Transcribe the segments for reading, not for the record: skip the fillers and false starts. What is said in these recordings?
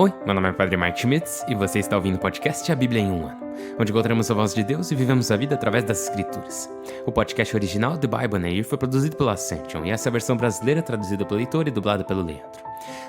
Oi, meu nome é Padre Mark Schmitz e você está ouvindo o podcast A Bíblia em um Ano, onde encontramos a voz de Deus e vivemos a vida através das Escrituras. O podcast original The Bible in a Year foi produzido pela Ascension e essa é a versão brasileira traduzida pelo Heitor e dublada pelo Leandro.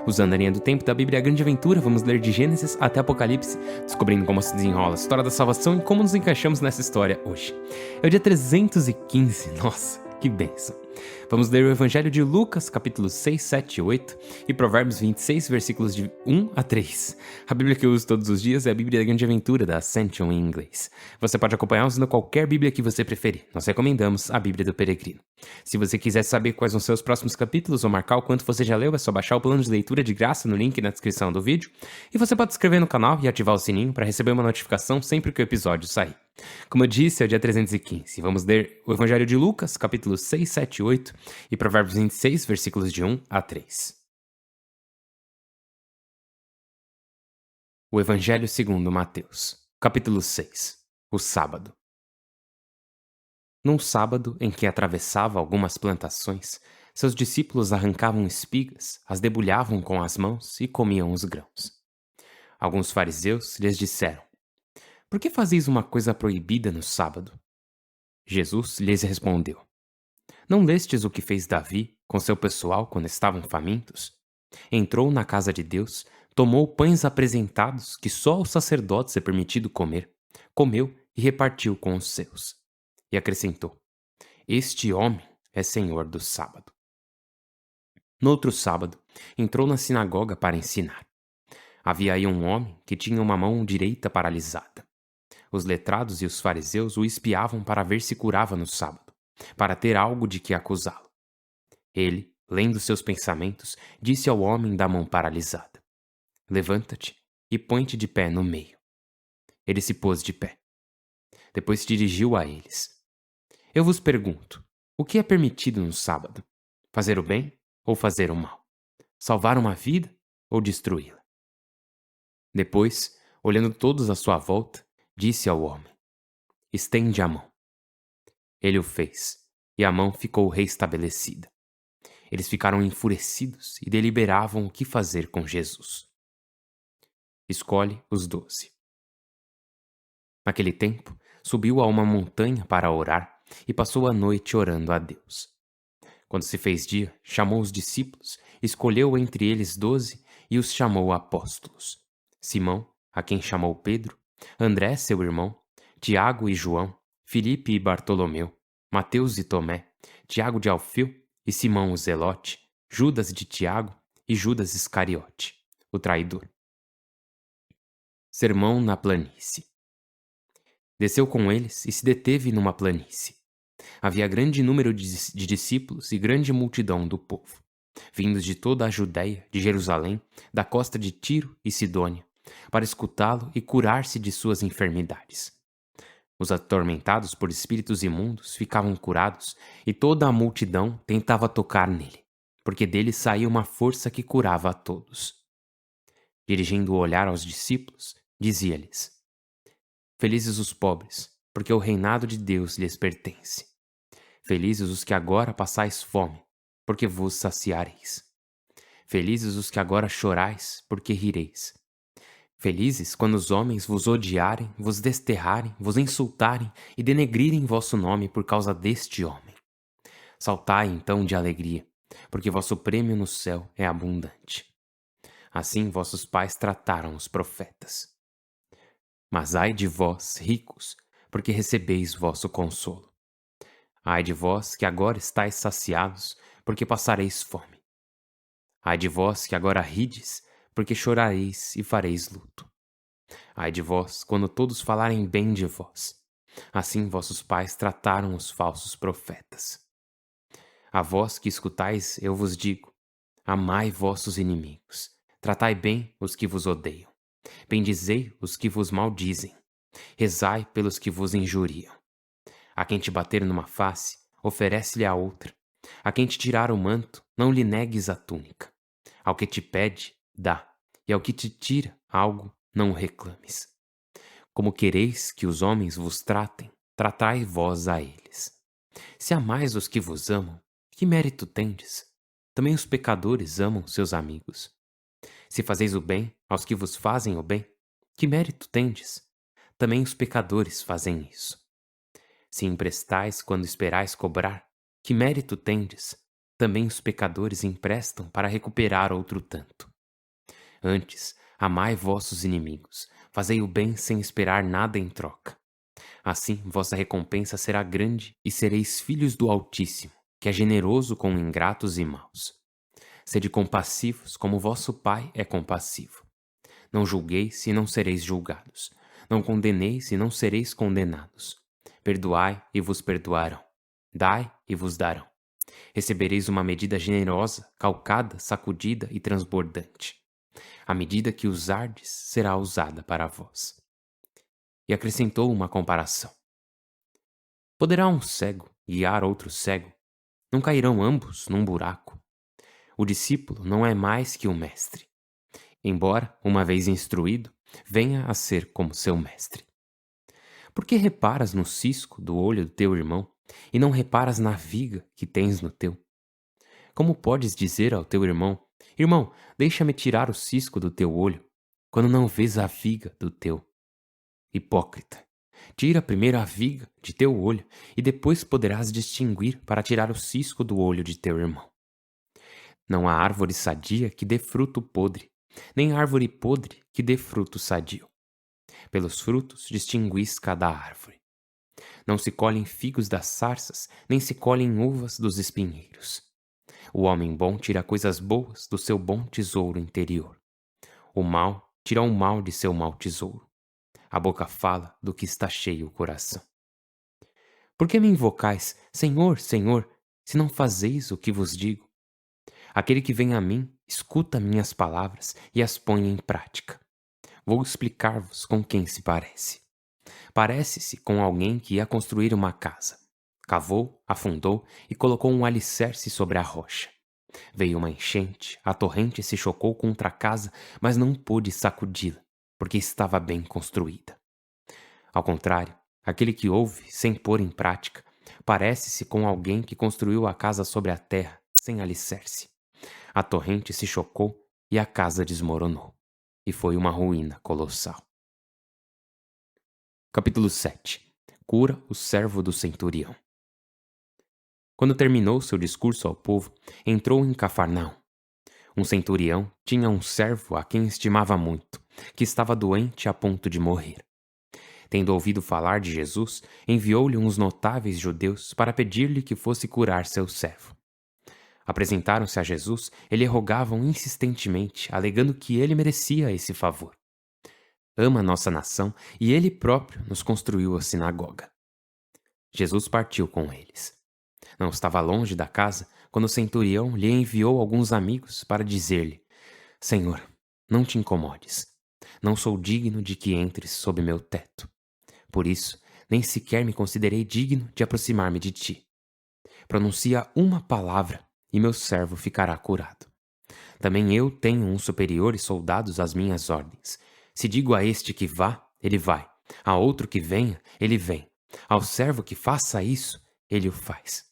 Usando a linha do tempo da Bíblia A Grande Aventura, vamos ler de Gênesis até Apocalipse, descobrindo como se desenrola a história da salvação e como nos encaixamos nessa história hoje. É o dia 315, nossa, que bênção! Vamos ler o Evangelho de Lucas, capítulos 6, 7 e 8, e Provérbios 26, versículos de 1 a 3. A Bíblia que eu uso todos os dias é a Bíblia da Grande Aventura, da Ascension em inglês. Você pode acompanhar usando qualquer Bíblia que você preferir. Nós recomendamos a Bíblia do Peregrino. Se você quiser saber quais vão ser os próximos capítulos ou marcar o quanto você já leu, é só baixar o plano de leitura de graça no link na descrição do vídeo. E você pode se inscrever no canal e ativar o sininho para receber uma notificação sempre que o episódio sair. Como eu disse, é o dia 315. Vamos ler o Evangelho de Lucas, capítulos 6, 7 e 8, e Provérbios 26, versículos de 1 a 3. O Evangelho segundo Mateus, capítulo 6. O sábado. Num sábado em que atravessava algumas plantações, seus discípulos arrancavam espigas, as debulhavam com as mãos e comiam os grãos. Alguns fariseus lhes disseram: "Por que fazeis uma coisa proibida no sábado?" Jesus lhes respondeu: "Não lestes o que fez Davi com seu pessoal quando estavam famintos? Entrou na casa de Deus, tomou pães apresentados que só aos sacerdotes é permitido comer, comeu e repartiu com os seus. E acrescentou: Este homem é senhor do sábado." No outro sábado, entrou na sinagoga para ensinar. Havia aí um homem que tinha uma mão direita paralisada. Os letrados e os fariseus o espiavam para ver se curava no sábado, para ter algo de que acusá-lo. Ele, lendo seus pensamentos, disse ao homem da mão paralisada: "Levanta-te e põe-te de pé no meio." Ele se pôs de pé. Depois se dirigiu a eles: "Eu vos pergunto, o que é permitido no sábado? Fazer o bem ou fazer o mal? Salvar uma vida ou destruí-la?" Depois, olhando todos à sua volta, disse ao homem: "Estende a mão." Ele o fez, e a mão ficou reestabelecida. Eles ficaram enfurecidos e deliberavam o que fazer com Jesus. Escolhe os 12. Naquele tempo, subiu a uma montanha para orar e passou a noite orando a Deus. Quando se fez dia, chamou os discípulos, escolheu entre eles 12 e os chamou apóstolos: Simão, a quem chamou Pedro, André, seu irmão, Tiago e João, Filipe e Bartolomeu, Mateus e Tomé, Tiago de Alfeu e Simão o Zelote, Judas de Tiago e Judas Iscariote, o traidor. Sermão na planície. Desceu com eles e se deteve numa planície. Havia grande número de discípulos e grande multidão do povo, vindos de toda a Judéia, de Jerusalém, da costa de Tiro e Sidônia, para escutá-lo e curar-se de suas enfermidades. Os atormentados por espíritos imundos ficavam curados, e toda a multidão tentava tocar nele, porque dele saía uma força que curava a todos. Dirigindo o olhar aos discípulos, dizia-lhes: "Felizes os pobres, porque o reinado de Deus lhes pertence. Felizes os que agora passais fome, porque vos saciareis. Felizes os que agora chorais, porque rireis. Felizes quando os homens vos odiarem, vos desterrarem, vos insultarem e denegrirem vosso nome por causa deste homem. Saltai então de alegria, porque vosso prêmio no céu é abundante. Assim vossos pais trataram os profetas. Mas ai de vós, ricos, porque recebeis vosso consolo. Ai de vós que agora estáis saciados, porque passareis fome. Ai de vós que agora rides, porque chorareis e fareis luto. Ai de vós, quando todos falarem bem de vós. Assim vossos pais trataram os falsos profetas. A vós que escutais, eu vos digo: amai vossos inimigos, tratai bem os que vos odeiam, bendizei os que vos maldizem, rezai pelos que vos injuriam. A quem te bater numa face, oferece-lhe a outra. A quem te tirar o manto, não lhe negues a túnica. Ao que te pede, dá, e ao que te tira algo, não o reclames. Como quereis que os homens vos tratem, tratai vós a eles. Se amais os que vos amam, que mérito tendes? Também os pecadores amam seus amigos. Se fazeis o bem aos que vos fazem o bem, que mérito tendes? Também os pecadores fazem isso. Se emprestais quando esperais cobrar, que mérito tendes? Também os pecadores emprestam para recuperar outro tanto. Antes, amai vossos inimigos, fazei o bem sem esperar nada em troca. Assim vossa recompensa será grande e sereis filhos do Altíssimo, que é generoso com ingratos e maus. Sede compassivos como vosso Pai é compassivo. Não julgueis e não sereis julgados. Não condeneis e não sereis condenados. Perdoai e vos perdoarão. Dai e vos darão. Recebereis uma medida generosa, calcada, sacudida e transbordante. A medida que usardes será usada para vós. E acrescentou uma comparação. Poderá um cego guiar outro cego? Não cairão ambos num buraco? O discípulo não é mais que o mestre, embora, uma vez instruído, venha a ser como seu mestre. Por que reparas no cisco do olho do teu irmão e não reparas na viga que tens no teu? Como podes dizer ao teu irmão: Irmão, deixa-me tirar o cisco do teu olho, quando não vês a viga do teu? Hipócrita, tira primeiro a viga de teu olho e depois poderás distinguir para tirar o cisco do olho de teu irmão. Não há árvore sadia que dê fruto podre, nem árvore podre que dê fruto sadio. Pelos frutos distinguis cada árvore. Não se colhem figos das sarças, nem se colhem uvas dos espinheiros. O homem bom tira coisas boas do seu bom tesouro interior. O mau tira o mal de seu mau tesouro. A boca fala do que está cheio o coração. Por que me invocais, Senhor, Senhor, se não fazeis o que vos digo? Aquele que vem a mim, escuta minhas palavras e as põe em prática. Vou explicar-vos com quem se parece. Parece-se com alguém que ia construir uma casa. Cavou, afundou e colocou um alicerce sobre a rocha. Veio uma enchente, a torrente se chocou contra a casa, mas não pôde sacudi-la, porque estava bem construída. Ao contrário, aquele que ouve, sem pôr em prática, parece-se com alguém que construiu a casa sobre a terra, sem alicerce. A torrente se chocou e a casa desmoronou, e foi uma ruína colossal. Capítulo 7. Cura o servo do centurião. Quando terminou seu discurso ao povo, entrou em Cafarnaum. Um centurião tinha um servo a quem estimava muito, que estava doente a ponto de morrer. Tendo ouvido falar de Jesus, enviou-lhe uns notáveis judeus para pedir-lhe que fosse curar seu servo. Apresentaram-se a Jesus e lhe rogavam insistentemente, alegando que ele merecia esse favor. Ama nossa nação e ele próprio nos construiu a sinagoga. Jesus partiu com eles. Não estava longe da casa quando o centurião lhe enviou alguns amigos para dizer-lhe: Senhor, não te incomodes. Não sou digno de que entres sob meu teto. Por isso, nem sequer me considerei digno de aproximar-me de ti. Pronuncia uma palavra e meu servo ficará curado. Também eu tenho uns superiores soldados às minhas ordens. Se digo a este que vá, ele vai. A outro que venha, ele vem. Ao servo que faça isso, ele o faz.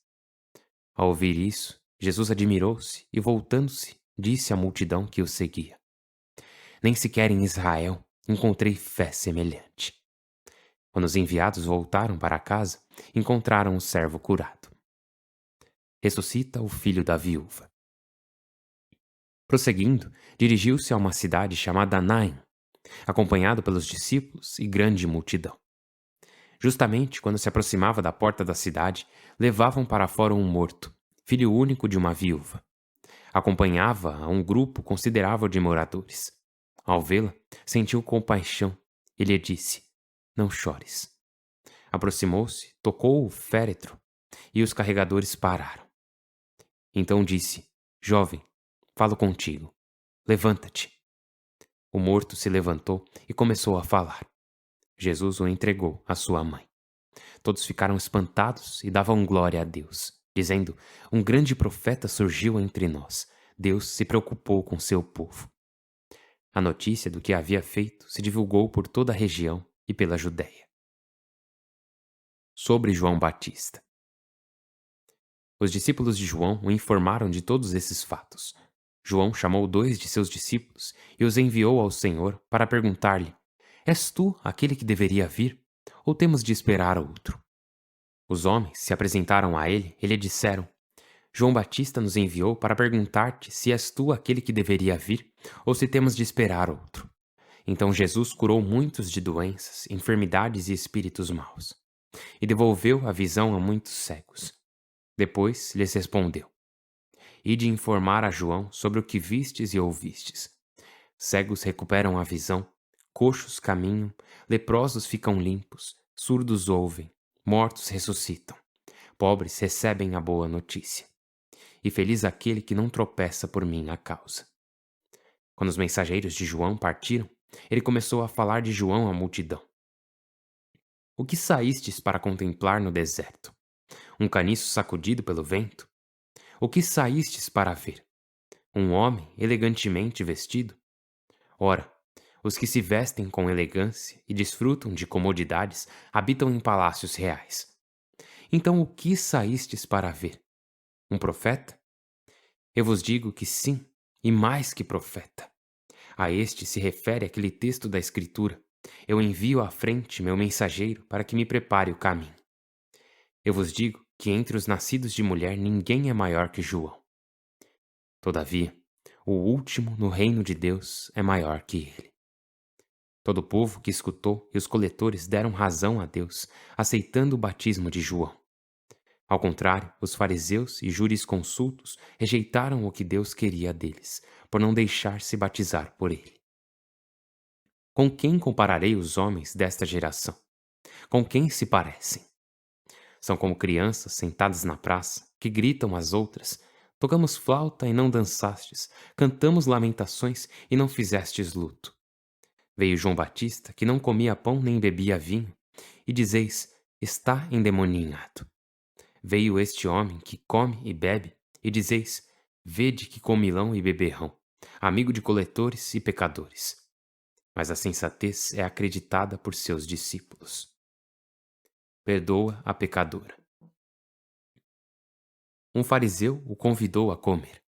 Ao ouvir isso, Jesus admirou-se e, voltando-se, disse à multidão que o seguia: Nem sequer em Israel encontrei fé semelhante. Quando os enviados voltaram para casa, encontraram o servo curado. Ressuscita o filho da viúva. Prosseguindo, dirigiu-se a uma cidade chamada Naim, acompanhado pelos discípulos e grande multidão. Justamente quando se aproximava da porta da cidade, levavam para fora um morto, filho único de uma viúva. Acompanhava-a um grupo considerável de moradores. Ao vê-la, sentiu compaixão e lhe disse: Não chores. Aproximou-se, tocou o féretro e os carregadores pararam. Então disse: Jovem, falo contigo. Levanta-te. O morto se levantou e começou a falar. Jesus o entregou à sua mãe. Todos ficaram espantados e davam glória a Deus, dizendo: Um grande profeta surgiu entre nós. Deus se preocupou com seu povo. A notícia do que havia feito se divulgou por toda a região e pela Judéia. Sobre João Batista. Os discípulos de João o informaram de todos esses fatos. João chamou 2 de seus discípulos e os enviou ao Senhor para perguntar-lhe: És tu aquele que deveria vir, ou temos de esperar outro? Os homens se apresentaram a ele e lhe disseram: João Batista nos enviou para perguntar-te se és tu aquele que deveria vir, ou se temos de esperar outro. Então Jesus curou muitos de doenças, enfermidades e espíritos maus, e devolveu a visão a muitos cegos. Depois lhes respondeu: Ide informar a João sobre o que vistes e ouvistes. Cegos recuperam a visão, coxos caminham, leprosos ficam limpos, surdos ouvem, mortos ressuscitam, pobres recebem a boa notícia. E feliz aquele que não tropeça por minha causa. Quando os mensageiros de João partiram, ele começou a falar de João à multidão. O que saístes para contemplar no deserto? Um caniço sacudido pelo vento? O que saístes para ver? Um homem elegantemente vestido? Ora, os que se vestem com elegância e desfrutam de comodidades habitam em palácios reais. Então o que saístes para ver? Um profeta? Eu vos digo que sim, e mais que profeta. A este se refere aquele texto da Escritura: Eu envio à frente meu mensageiro para que me prepare o caminho. Eu vos digo que entre os nascidos de mulher ninguém é maior que João. Todavia, o último no reino de Deus é maior que ele. Todo o povo que escutou e os coletores deram razão a Deus, aceitando o batismo de João. Ao contrário, os fariseus e jurisconsultos rejeitaram o que Deus queria deles, por não deixar-se batizar por ele. Com quem compararei os homens desta geração? Com quem se parecem? São como crianças sentadas na praça, que gritam às outras: Tocamos flauta e não dançastes, cantamos lamentações e não fizestes luto. Veio João Batista, que não comia pão nem bebia vinho, e dizeis: Está endemoninhado. Veio este homem que come e bebe, e dizeis: Vede que comilão e beberrão, amigo de coletores e pecadores. Mas a sensatez é acreditada por seus discípulos. Perdoa a pecadora. Um fariseu o convidou a comer.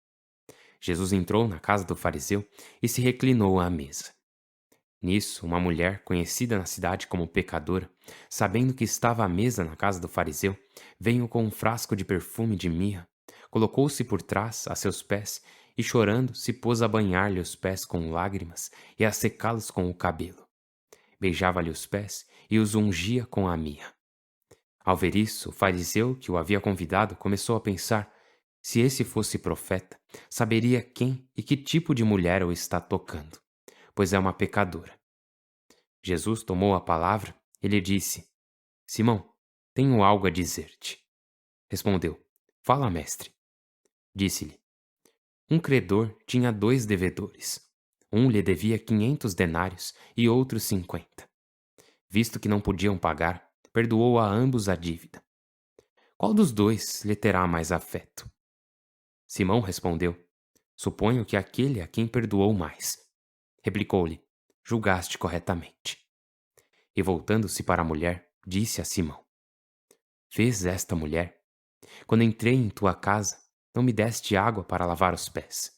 Jesus entrou na casa do fariseu e se reclinou à mesa. Nisso, uma mulher, conhecida na cidade como pecadora, sabendo que estava à mesa na casa do fariseu, veio com um frasco de perfume de mirra, colocou-se por trás a seus pés e, chorando, se pôs a banhar-lhe os pés com lágrimas e a secá-los com o cabelo. Beijava-lhe os pés e os ungia com a mirra. Ao ver isso, o fariseu que o havia convidado começou a pensar: se esse fosse profeta, saberia quem e que tipo de mulher o está tocando, pois é uma pecadora. Jesus tomou a palavra e lhe disse: Simão, tenho algo a dizer-te. Respondeu: Fala, mestre. Disse-lhe: Um credor tinha 2 devedores. Um lhe devia 500 denários e outro 50. Visto que não podiam pagar, perdoou a ambos a dívida. Qual dos 2 lhe terá mais afeto? Simão respondeu: Suponho que aquele a quem perdoou mais. Replicou-lhe: Julgaste corretamente. E voltando-se para a mulher, disse a Simão: Vês esta mulher? Quando entrei em tua casa, não me deste água para lavar os pés.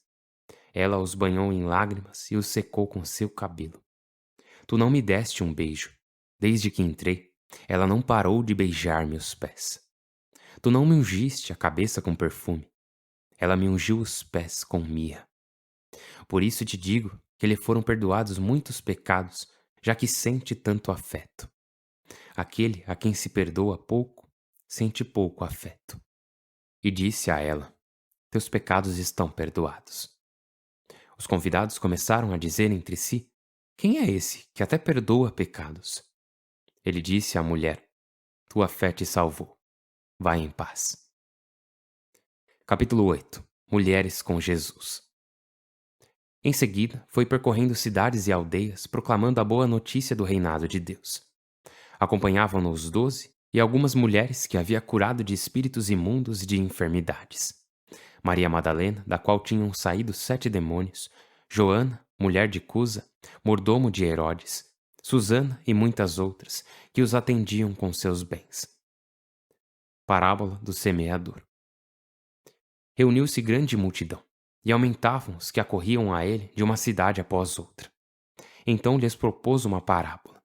Ela os banhou em lágrimas e os secou com seu cabelo. Tu não me deste um beijo. Desde que entrei, ela não parou de beijar meus pés. Tu não me ungiste a cabeça com perfume. Ela me ungiu os pés com mirra. Por isso te digo que lhe foram perdoados muitos pecados, já que sente tanto afeto. Aquele a quem se perdoa pouco, sente pouco afeto. E disse a ela: Teus pecados estão perdoados. Os convidados começaram a dizer entre si: Quem é esse que até perdoa pecados? Ele disse à mulher: Tua fé te salvou. Vai em paz. Capítulo 8. Mulheres com Jesus. Em seguida, foi percorrendo cidades e aldeias, proclamando a boa notícia do reinado de Deus. Acompanhavam-no os 12 e algumas mulheres que havia curado de espíritos imundos e de enfermidades. Maria Madalena, da qual tinham saído 7 demônios, Joana, mulher de Cusa, mordomo de Herodes, Susana e muitas outras, que os atendiam com seus bens. Parábola do semeador. Reuniu-se grande multidão. e aumentavam os que acorriam a ele de uma cidade após outra. Então lhes propôs uma parábola.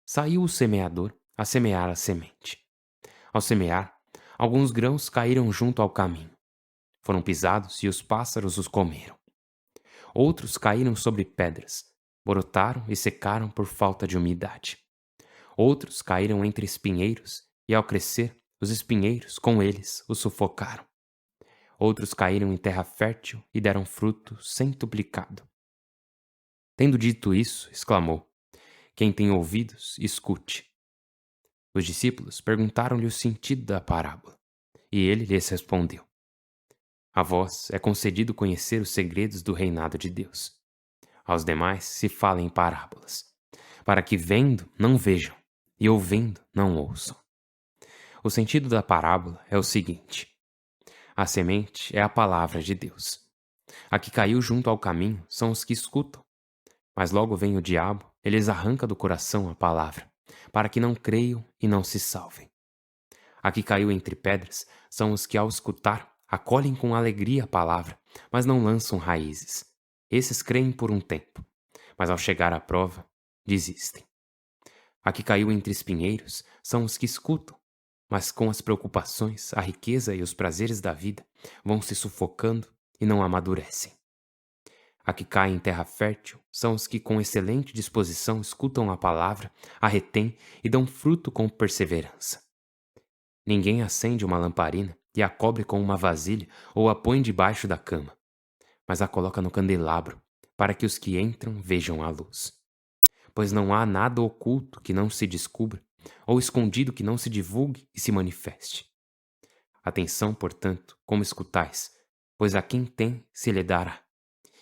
Saiu o semeador a semear a semente. Ao semear, alguns grãos caíram junto ao caminho. Foram pisados e os pássaros os comeram. Outros caíram sobre pedras, brotaram e secaram por falta de umidade. Outros caíram entre espinheiros e, ao crescer, os espinheiros, com eles, os sufocaram. Outros caíram em terra fértil e deram fruto centuplicado. Tendo dito isso, exclamou: Quem tem ouvidos, escute. Os discípulos perguntaram-lhe o sentido da parábola, e ele lhes respondeu: A vós é concedido conhecer os segredos do reinado de Deus. Aos demais se fala em parábolas, para que vendo não vejam e ouvindo não ouçam. O sentido da parábola é o seguinte: a semente é a palavra de Deus. A que caiu junto ao caminho são os que escutam, mas logo vem o diabo, ele lhes arranca do coração a palavra, para que não creiam e não se salvem. A que caiu entre pedras são os que, ao escutar, acolhem com alegria a palavra, mas não lançam raízes. Esses creem por um tempo, mas ao chegar à prova, desistem. A que caiu entre espinheiros são os que escutam, mas com as preocupações, a riqueza e os prazeres da vida vão se sufocando e não amadurecem. A que cai em terra fértil são os que com excelente disposição escutam a palavra, a retêm e dão fruto com perseverança. Ninguém acende uma lamparina e a cobre com uma vasilha ou a põe debaixo da cama, mas a coloca no candelabro, para que os que entram vejam a luz. Pois não há nada oculto que não se descubra, ou escondido que não se divulgue e se manifeste. Atenção, portanto, como escutais, pois a quem tem se lhe dará,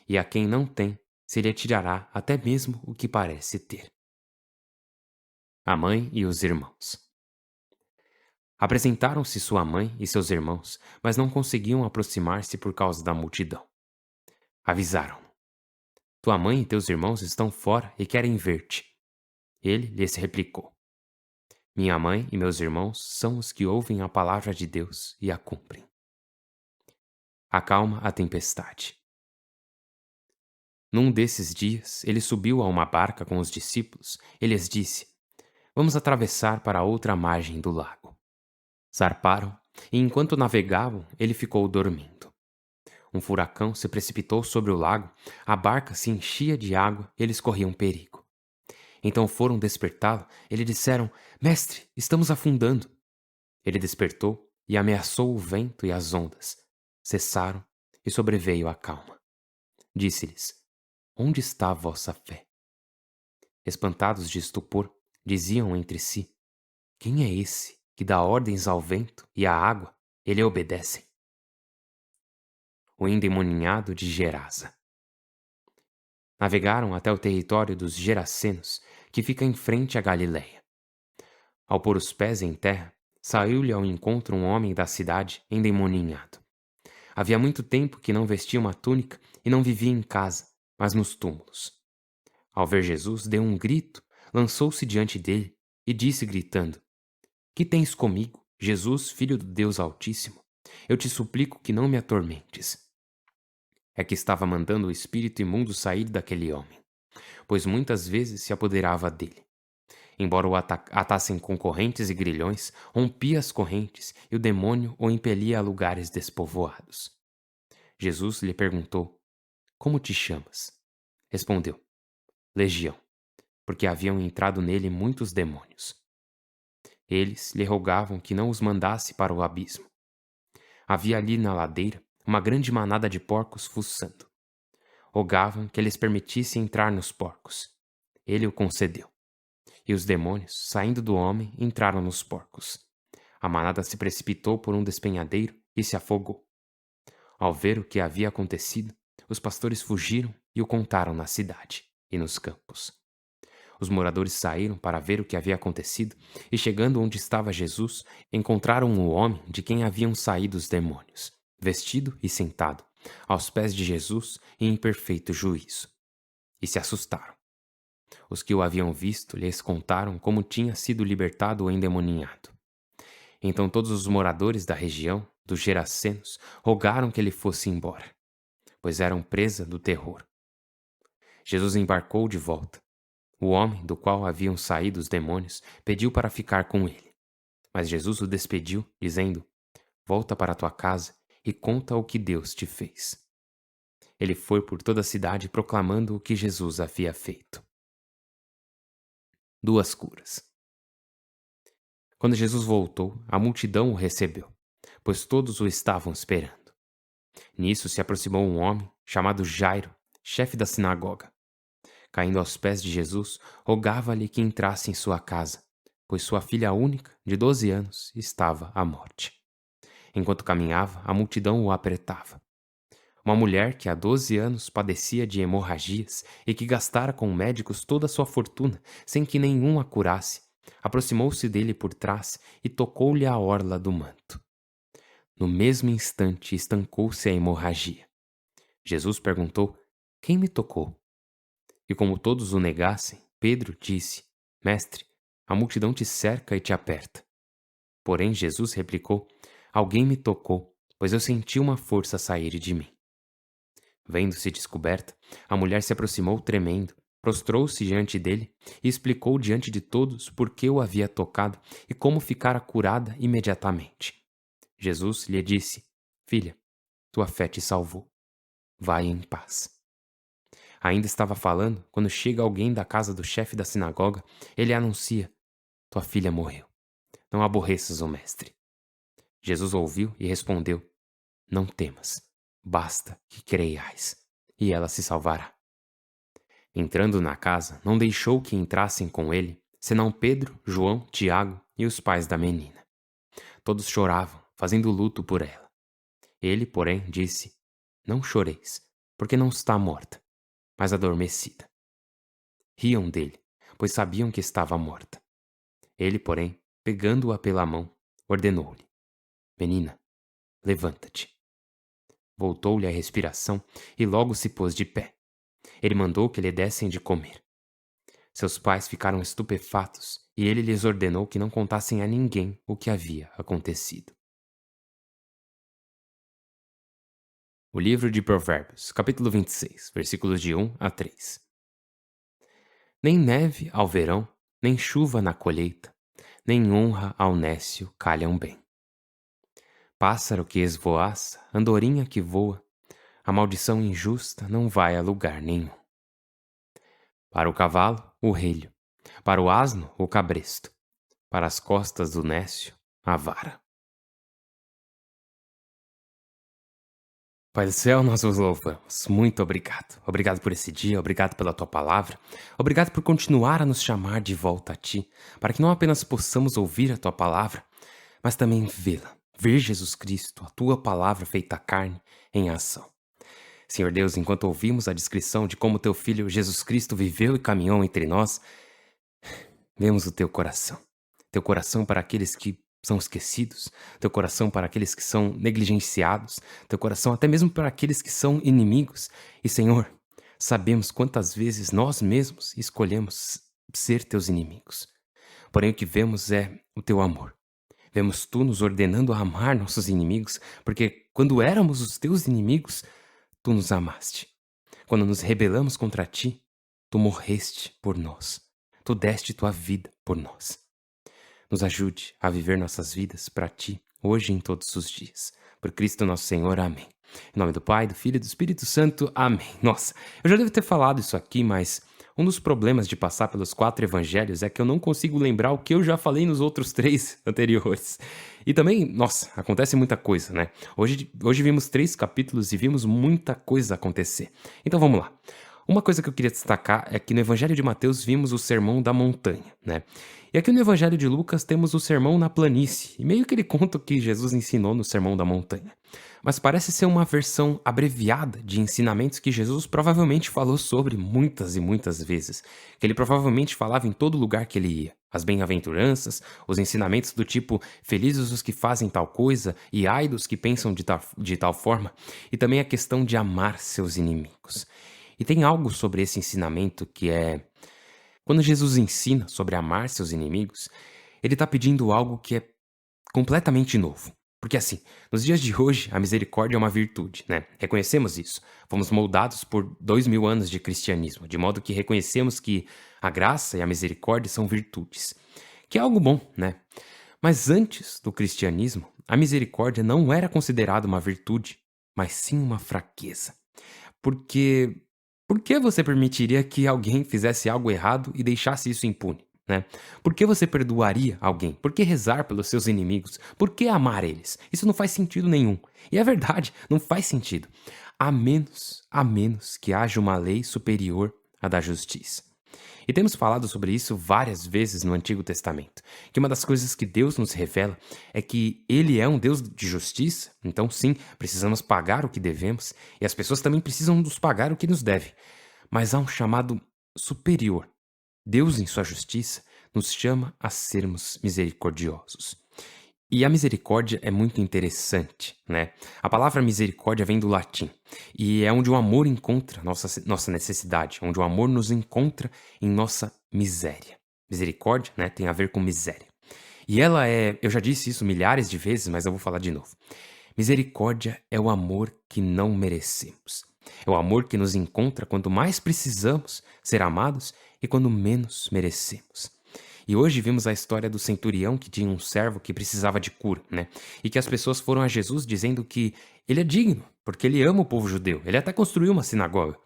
e a quem não tem se lhe tirará até mesmo o que parece ter. A mãe e os irmãos. Apresentaram-se sua mãe e seus irmãos, mas não conseguiam aproximar-se por causa da multidão. Avisaram-no: Tua mãe e teus irmãos estão fora e querem ver-te. Ele lhes replicou: Minha mãe e meus irmãos são os que ouvem a palavra de Deus e a cumprem. Acalma a tempestade. Num desses dias, ele subiu a uma barca com os discípulos e lhes disse: Vamos atravessar para a outra margem do lago. Zarparam, e enquanto navegavam, ele ficou dormindo. Um furacão se precipitou sobre o lago, a barca se enchia de água e eles corriam perigo. Então foram despertá-lo e lhe disseram: Mestre, estamos afundando. Ele despertou e ameaçou o vento e as ondas. Cessaram e sobreveio a calma. Disse-lhes: Onde está a vossa fé? Espantados de estupor, diziam entre si: Quem é esse que dá ordens ao vento e à água, e lhe obedecem? O endemoninhado de Gerasa. Navegaram até o território dos Gerasenos, que fica em frente à Galiléia. Ao pôr os pés em terra, saiu-lhe ao encontro um homem da cidade endemoninhado. Havia muito tempo que não vestia uma túnica e não vivia em casa, mas nos túmulos. Ao ver Jesus, deu um grito, lançou-se diante dele e disse gritando: Que tens comigo, Jesus, filho do Deus Altíssimo? Eu te suplico que não me atormentes. É que estava mandando o espírito imundo sair daquele homem, pois muitas vezes se apoderava dele. Embora o atassem com correntes e grilhões, rompia as correntes e o demônio o impelia a lugares despovoados. Jesus lhe perguntou: Como te chamas? Respondeu: Legião, porque haviam entrado nele muitos demônios. Eles lhe rogavam que não os mandasse para o abismo. Havia ali na ladeira uma grande manada de porcos fuçando. Rogavam que lhes permitisse entrar nos porcos. Ele o concedeu. E os demônios, saindo do homem, entraram nos porcos. A manada se precipitou por um despenhadeiro e se afogou. Ao ver o que havia acontecido, os pastores fugiram e o contaram na cidade e nos campos. Os moradores saíram para ver o que havia acontecido e, chegando onde estava Jesus, encontraram o homem de quem haviam saído os demônios, vestido e sentado, aos pés de Jesus e em perfeito juízo. E se assustaram. Os que o haviam visto lhes contaram como tinha sido libertado o endemoninhado. Então todos os moradores da região, dos Gerasenos, rogaram que ele fosse embora. pois eram presa do terror. Jesus embarcou de volta. O homem do qual haviam saído os demônios pediu para ficar com ele. Mas Jesus o despediu, dizendo: Volta para tua casa e conta o que Deus te fez. Ele foi por toda a cidade proclamando o que Jesus havia feito. 2 curas. Quando Jesus voltou, a multidão o recebeu, pois todos o estavam esperando. Nisso se aproximou um homem chamado Jairo, chefe da sinagoga. Caindo aos pés de Jesus, rogava-lhe que entrasse em sua casa, pois sua filha única, de 12 anos, estava à morte. Enquanto caminhava, a multidão o apertava. Uma mulher que há 12 anos padecia de hemorragias e que gastara com médicos toda a sua fortuna, sem que nenhum a curasse, aproximou-se dele por trás e tocou-lhe a orla do manto. No mesmo instante estancou-se a hemorragia. Jesus perguntou: Quem me tocou? E como todos o negassem, Pedro disse: Mestre, a multidão te cerca e te aperta. Porém Jesus replicou: Alguém me tocou, pois eu senti uma força sair de mim. Vendo-se descoberta, a mulher se aproximou tremendo, prostrou-se diante dele e explicou diante de todos por que o havia tocado e como ficara curada imediatamente. Jesus lhe disse: Filha, tua fé te salvou. Vai em paz. Ainda estava falando, quando chega alguém da casa do chefe da sinagoga, ele anuncia: Tua filha morreu. Não aborreças o mestre. Jesus ouviu e respondeu: Não temas, basta que creiais, e ela se salvará. Entrando na casa, não deixou que entrassem com ele, senão Pedro, João, Tiago e os pais da menina. Todos choravam, fazendo luto por ela. Ele, porém, disse: Não choreis, porque não está morta, mas adormecida. Riam dele, pois sabiam que estava morta. Ele, porém, pegando-a pela mão, ordenou-lhe: Menina, levanta-te. Voltou-lhe a respiração e logo se pôs de pé. Ele mandou que lhe dessem de comer. Seus pais ficaram estupefatos e ele lhes ordenou que não contassem a ninguém o que havia acontecido. O livro de Provérbios, capítulo 26, versículos de 1 a 3. Nem neve ao verão, nem chuva na colheita, nem honra ao nécio calham bem. Pássaro que esvoaça, andorinha que voa, a maldição injusta não vai a lugar nenhum. Para o cavalo, o relho, para o asno, o cabresto, para as costas do nécio, a vara. Pai do céu, nós vos louvamos. Muito obrigado. Obrigado por esse dia, obrigado pela tua palavra. Obrigado por continuar a nos chamar de volta a ti, para que não apenas possamos ouvir a tua palavra, mas também vê-la. Ver Jesus Cristo, a tua palavra feita carne, em ação. Senhor Deus, enquanto ouvimos a descrição de como teu filho Jesus Cristo viveu e caminhou entre nós, vemos o teu coração. Teu coração para aqueles que são esquecidos, teu coração para aqueles que são negligenciados, teu coração até mesmo para aqueles que são inimigos. E, Senhor, sabemos quantas vezes nós mesmos escolhemos ser teus inimigos. Porém, o que vemos é o teu amor. Vemos tu nos ordenando a amar nossos inimigos, porque quando éramos os teus inimigos, tu nos amaste. Quando nos rebelamos contra ti, tu morreste por nós. Tu deste tua vida por nós. Nos ajude a viver nossas vidas para ti, hoje e em todos os dias. Por Cristo nosso Senhor, amém. Em nome do Pai, do Filho e do Espírito Santo, amém. Nossa, eu já devo ter falado isso aqui, mas um dos problemas de passar pelos 4 evangelhos é que eu não consigo lembrar o que eu já falei nos outros 3 anteriores. E também, nossa, acontece muita coisa, né? Hoje vimos 3 capítulos e vimos muita coisa acontecer. Então vamos lá. Uma coisa que eu queria destacar é que no Evangelho de Mateus vimos o Sermão da Montanha, né? E aqui no Evangelho de Lucas temos o Sermão na Planície, e meio que ele conta o que Jesus ensinou no Sermão da Montanha. Mas parece ser uma versão abreviada de ensinamentos que Jesus provavelmente falou sobre muitas e muitas vezes, que ele provavelmente falava em todo lugar que ele ia. As bem-aventuranças, os ensinamentos do tipo felizes os que fazem tal coisa e ai dos que pensam de tal forma, e também a questão de amar seus inimigos. E tem algo sobre esse ensinamento que é... Quando Jesus ensina sobre amar seus inimigos, ele está pedindo algo que é completamente novo. Porque assim, nos dias de hoje, a misericórdia é uma virtude, né? Reconhecemos isso. Fomos moldados por 2000 anos de cristianismo, de modo que reconhecemos que a graça e a misericórdia são virtudes, que é algo bom, né? Mas antes do cristianismo, a misericórdia não era considerada uma virtude, mas sim uma fraqueza. Porque por que você permitiria que alguém fizesse algo errado e deixasse isso impune, né? Por que você perdoaria alguém? Por que rezar pelos seus inimigos? Por que amar eles? Isso não faz sentido nenhum. E é verdade, não faz sentido. A menos que haja uma lei superior à da justiça. E temos falado sobre isso várias vezes no Antigo Testamento, que uma das coisas que Deus nos revela é que Ele é um Deus de justiça, então sim, precisamos pagar o que devemos, e as pessoas também precisam nos pagar o que nos devem. Mas há um chamado superior. Deus, em sua justiça, nos chama a sermos misericordiosos. E a misericórdia é muito interessante, né? A palavra misericórdia vem do latim e é onde o amor encontra nossa necessidade, onde o amor nos encontra em nossa miséria. Misericórdia, né, tem a ver com miséria. E ela é, eu já disse isso milhares de vezes, mas eu vou falar de novo. Misericórdia é o amor que não merecemos. É o amor que nos encontra quando mais precisamos ser amados e quando menos merecemos. E hoje vimos a história do centurião que tinha um servo que precisava de cura, né? E que as pessoas foram a Jesus dizendo que ele é digno, porque ele ama o povo judeu. Ele até construiu uma sinagoga.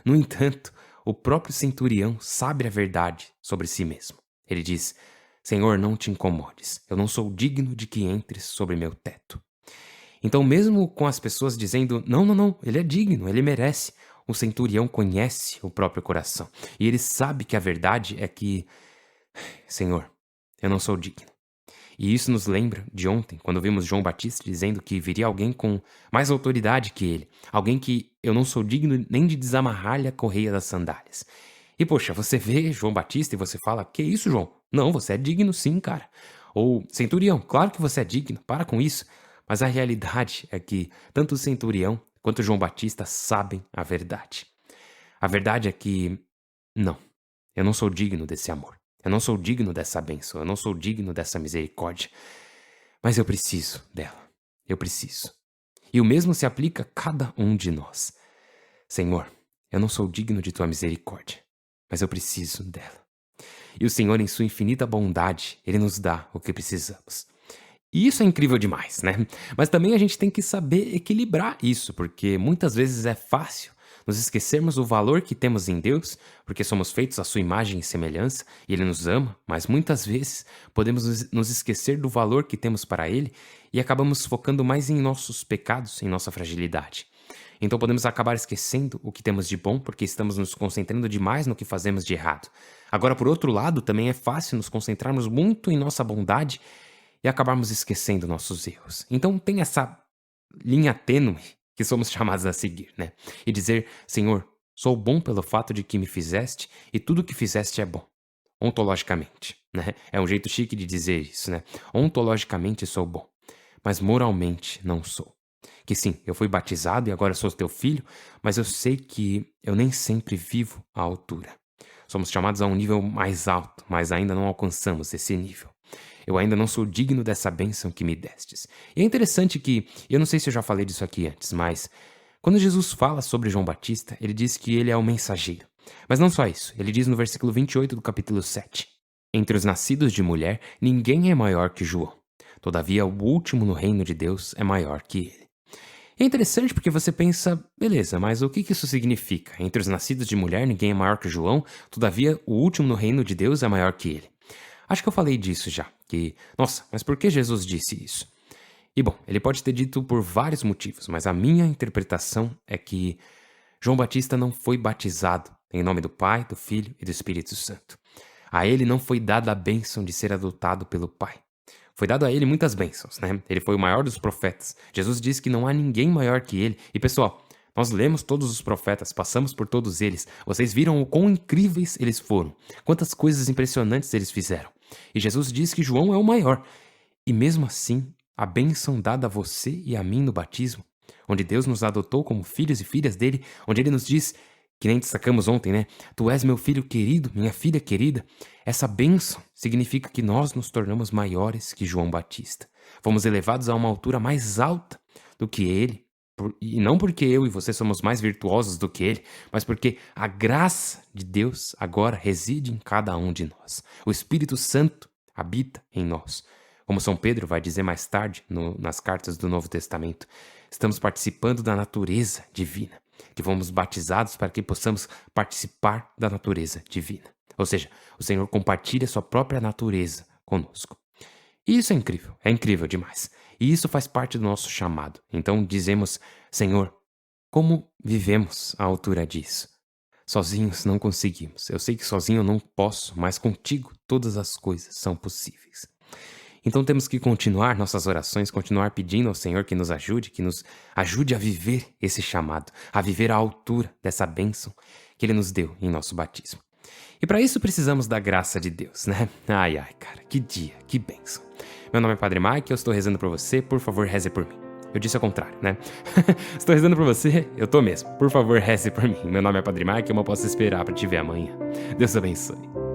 No entanto, o próprio centurião sabe a verdade sobre si mesmo. Ele diz: Senhor, não te incomodes. Eu não sou digno de que entres sobre meu teto. Então, mesmo com as pessoas dizendo: não, não, não, ele é digno, ele merece, o centurião conhece o próprio coração. E ele sabe que a verdade é que Senhor, eu não sou digno. E isso nos lembra de ontem, quando vimos João Batista dizendo que viria alguém com mais autoridade que ele. Alguém que eu não sou digno nem de desamarrar-lhe a correia das sandálias. E poxa, você vê João Batista e você fala, que isso, João? Não, você é digno sim, cara. Ou, centurião, claro que você é digno, para com isso. Mas a realidade é que tanto o centurião quanto João Batista sabem a verdade. A verdade é que, não, eu não sou digno desse amor. Eu não sou digno dessa bênção, eu não sou digno dessa misericórdia, mas eu preciso dela. Eu preciso. E o mesmo se aplica a cada um de nós. Senhor, eu não sou digno de tua misericórdia, mas eu preciso dela. E o Senhor, em sua infinita bondade, Ele nos dá o que precisamos. E isso é incrível demais, né? Mas também a gente tem que saber equilibrar isso, porque muitas vezes é fácil nos esquecermos do valor que temos em Deus, porque somos feitos à sua imagem e semelhança, e Ele nos ama, mas muitas vezes podemos nos esquecer do valor que temos para Ele e acabamos focando mais em nossos pecados, em nossa fragilidade. Então podemos acabar esquecendo o que temos de bom porque estamos nos concentrando demais no que fazemos de errado. Agora, por outro lado, também é fácil nos concentrarmos muito em nossa bondade e acabarmos esquecendo nossos erros. Então tem essa linha tênue que somos chamados a seguir, né? E dizer, Senhor, sou bom pelo fato de que me fizeste e tudo que fizeste é bom. Ontologicamente, né? É um jeito chique de dizer isso, né? Ontologicamente sou bom, mas moralmente não sou. Que sim, eu fui batizado e agora sou teu filho, mas eu sei que eu nem sempre vivo à altura. Somos chamados a um nível mais alto, mas ainda não alcançamos esse nível. Eu ainda não sou digno dessa bênção que me destes. E é interessante que, eu não sei se eu já falei disso aqui antes, mas quando Jesus fala sobre João Batista, ele diz que ele é o mensageiro. Mas não só isso, ele diz no versículo 28 do capítulo 7: Entre os nascidos de mulher, ninguém é maior que João. Todavia, o último no reino de Deus é maior que ele. É interessante porque você pensa, beleza, mas o que isso significa? Entre os nascidos de mulher, ninguém é maior que João, todavia, o último no reino de Deus é maior que ele. Acho que eu falei disso já, nossa, mas por que Jesus disse isso? E bom, ele pode ter dito por vários motivos, mas a minha interpretação é que João Batista não foi batizado em nome do Pai, do Filho e do Espírito Santo. A ele não foi dada a bênção de ser adotado pelo Pai. Foi dado a ele muitas bênçãos, né? Ele foi o maior dos profetas. Jesus disse que não há ninguém maior que ele. E pessoal, nós lemos todos os profetas, passamos por todos eles. Vocês viram o quão incríveis eles foram. Quantas coisas impressionantes eles fizeram. E Jesus diz que João é o maior. E mesmo assim, a bênção dada a você e a mim no batismo, onde Deus nos adotou como filhos e filhas dele, onde ele nos diz que nem destacamos ontem, né? Tu és meu filho querido, minha filha querida. Essa bênção significa que nós nos tornamos maiores que João Batista. Fomos elevados a uma altura mais alta do que ele. E não porque eu e você somos mais virtuosos do que ele, mas porque a graça de Deus agora reside em cada um de nós. O Espírito Santo habita em nós. Como São Pedro vai dizer mais tarde nas cartas do Novo Testamento, estamos participando da natureza divina, que fomos batizados para que possamos participar da natureza divina. Ou seja, o Senhor compartilha sua própria natureza conosco. E isso é incrível demais. E isso faz parte do nosso chamado. Então dizemos, Senhor, como vivemos à altura disso? Sozinhos não conseguimos. Eu sei que sozinho eu não posso, mas contigo todas as coisas são possíveis. Então temos que continuar nossas orações, continuar pedindo ao Senhor que nos ajude a viver esse chamado, a viver à altura dessa bênção que Ele nos deu em nosso batismo. E para isso precisamos da graça de Deus, né? Ai, ai, cara, que dia, que bênção. Meu nome é Padre Mike, eu estou rezando por você, por favor, reze por mim. Eu disse ao contrário, né? Estou rezando por você, eu tô mesmo. Por favor, reze por mim. Meu nome é Padre Mike, eu não posso esperar para te ver amanhã. Deus abençoe.